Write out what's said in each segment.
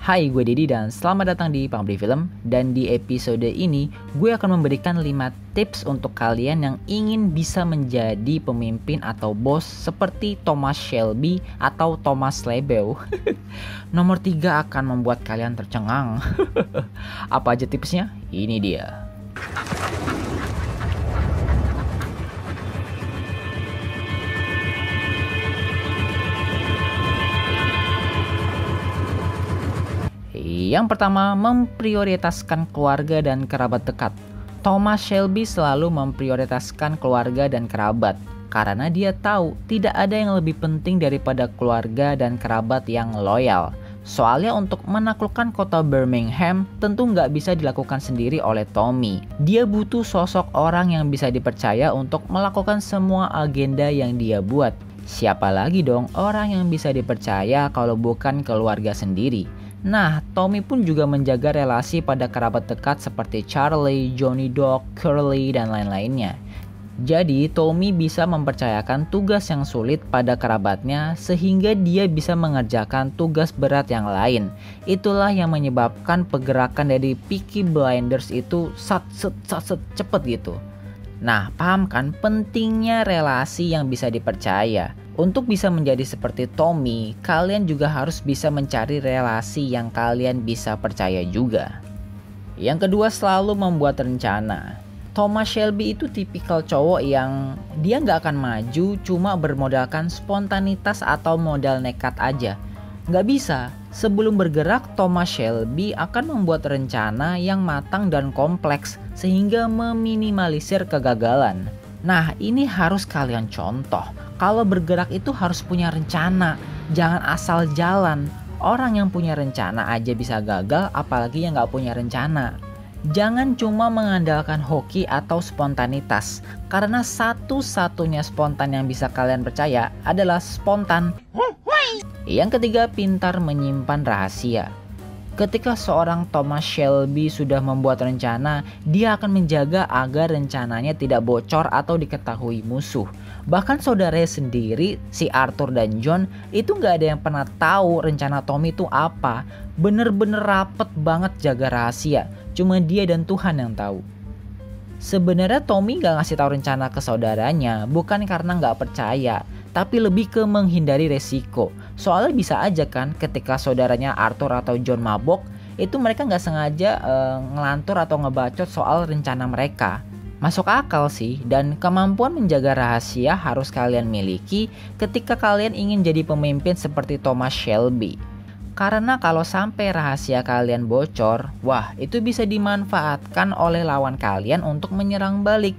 Hai, gue Dedi dan selamat datang di Pembeli Film. Dan di episode ini, gue akan memberikan 5 tips untuk kalian yang ingin bisa menjadi pemimpin atau bos seperti Thomas Shelby atau Thomas Lebel. Nomor 3 akan membuat kalian tercengang. Apa aja tipsnya? Ini dia. Yang pertama, memprioritaskan keluarga dan kerabat dekat. Thomas Shelby selalu memprioritaskan keluarga dan kerabat karena dia tahu tidak ada yang lebih penting daripada keluarga dan kerabat yang loyal. Soalnya untuk menaklukkan kota Birmingham tentu nggak bisa dilakukan sendiri oleh Tommy. Dia butuh sosok orang yang bisa dipercaya untuk melakukan semua agenda yang dia buat. Siapa lagi dong orang yang bisa dipercaya kalau bukan keluarga sendiri? Nah, Tommy pun juga menjaga relasi pada kerabat dekat seperti Charlie, Johnny Dog, Curly, dan lain-lainnya. Jadi, Tommy bisa mempercayakan tugas yang sulit pada kerabatnya sehingga dia bisa mengerjakan tugas berat yang lain. Itulah yang menyebabkan pergerakan dari Peaky Blinders itu cepet gitu. Nah, paham kan pentingnya relasi yang bisa dipercaya? Untuk bisa menjadi seperti Tommy, kalian juga harus bisa mencari relasi yang kalian bisa percaya juga. Yang kedua, selalu membuat rencana. Thomas Shelby itu tipikal cowok yang dia nggak akan maju cuma bermodalkan spontanitas atau modal nekat aja. Nggak bisa. Sebelum bergerak, Thomas Shelby akan membuat rencana yang matang dan kompleks sehingga meminimalisir kegagalan. Nah, ini harus kalian contoh. Kalau bergerak itu harus punya rencana, jangan asal jalan. Orang yang punya rencana aja bisa gagal, apalagi yang gak punya rencana. Jangan cuma mengandalkan hoki atau spontanitas, karena satu-satunya spontan yang bisa kalian percaya adalah spontan. Yang ketiga, pintar menyimpan rahasia. Ketika seorang Thomas Shelby sudah membuat rencana, dia akan menjaga agar rencananya tidak bocor atau diketahui musuh. Bahkan saudaranya sendiri, si Arthur dan John, itu gak ada yang pernah tahu rencana Tommy itu apa. Bener-bener rapet banget jaga rahasia, cuma dia dan Tuhan yang tahu. Sebenarnya Tommy gak ngasih tahu rencana ke saudaranya, bukan karena gak percaya, tapi lebih ke menghindari resiko. Soalnya bisa aja kan ketika saudaranya Arthur atau John mabok, itu mereka gak sengaja ngelantur atau ngebacot soal rencana mereka. Masuk akal sih, dan kemampuan menjaga rahasia harus kalian miliki ketika kalian ingin jadi pemimpin seperti Thomas Shelby. Karena kalau sampai rahasia kalian bocor, wah itu bisa dimanfaatkan oleh lawan kalian untuk menyerang balik.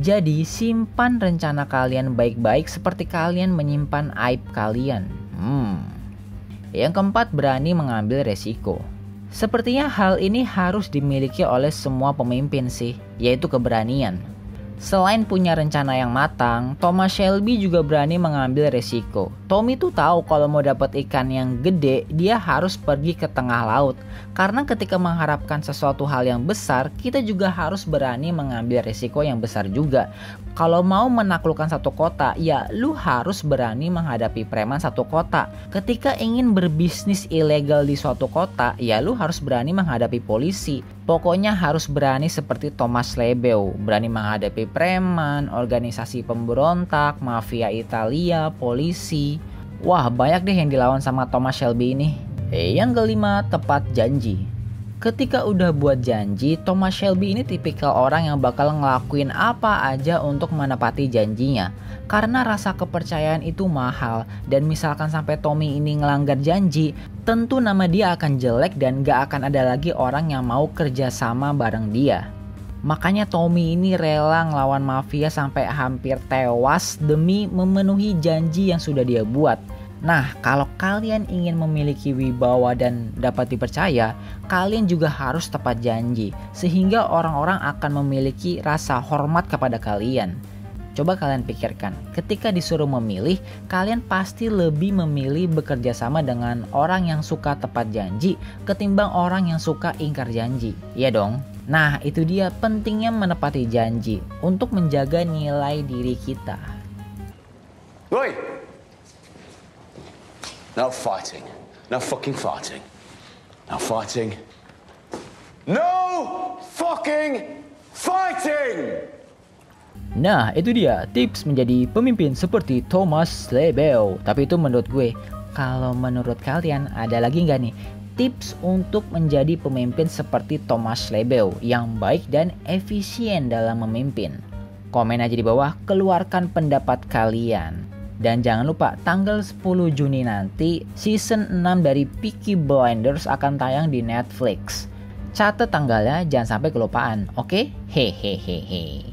Jadi simpan rencana kalian baik-baik seperti kalian menyimpan aib kalian. Yang keempat, berani mengambil resiko. Sepertinya hal ini harus dimiliki oleh semua pemimpin sih, yaitu keberanian. Selain punya rencana yang matang, Thomas Shelby juga berani mengambil resiko. Tommy tuh tahu kalau mau dapat ikan yang gede, dia harus pergi ke tengah laut. Karena ketika mengharapkan sesuatu hal yang besar, kita juga harus berani mengambil resiko yang besar juga. Kalau mau menaklukkan satu kota, ya lu harus berani menghadapi preman satu kota. Ketika ingin berbisnis ilegal di suatu kota, ya lu harus berani menghadapi polisi. Pokoknya harus berani seperti Thomas Lebel, berani menghadapi preman, organisasi pemberontak, mafia Italia, polisi. Wah, banyak deh yang dilawan sama Thomas Shelby ini. Yang kelima, tepat janji. Ketika udah buat janji, Thomas Shelby ini tipikal orang yang bakal ngelakuin apa aja untuk menepati janjinya. Karena rasa kepercayaan itu mahal, dan misalkan sampai Tommy ini ngelanggar janji, tentu nama dia akan jelek dan gak akan ada lagi orang yang mau kerja sama bareng dia. Makanya Tommy ini rela ngelawan mafia sampai hampir tewas demi memenuhi janji yang sudah dia buat. Nah, kalau kalian ingin memiliki wibawa dan dapat dipercaya, kalian juga harus tepat janji, sehingga orang-orang akan memiliki rasa hormat kepada kalian. Coba kalian pikirkan, ketika disuruh memilih, kalian pasti lebih memilih bekerja sama dengan orang yang suka tepat janji ketimbang orang yang suka ingkar janji, iya dong? Nah, itu dia pentingnya menepati janji untuk menjaga nilai diri kita. Woi! No fighting. No fucking fighting. No fighting. No fucking fighting! Nah, itu dia tips menjadi pemimpin seperti Thomas Lebel. Tapi itu menurut gue. Kalau menurut kalian ada lagi nggak nih tips untuk menjadi pemimpin seperti Thomas Lebel yang baik dan efisien dalam memimpin? Komen aja di bawah, keluarkan pendapat kalian. Dan jangan lupa tanggal 10 Juni nanti season 6 dari Peaky Blinders akan tayang di Netflix. Catat tanggalnya, jangan sampai kelupaan, oke? Hehehehe.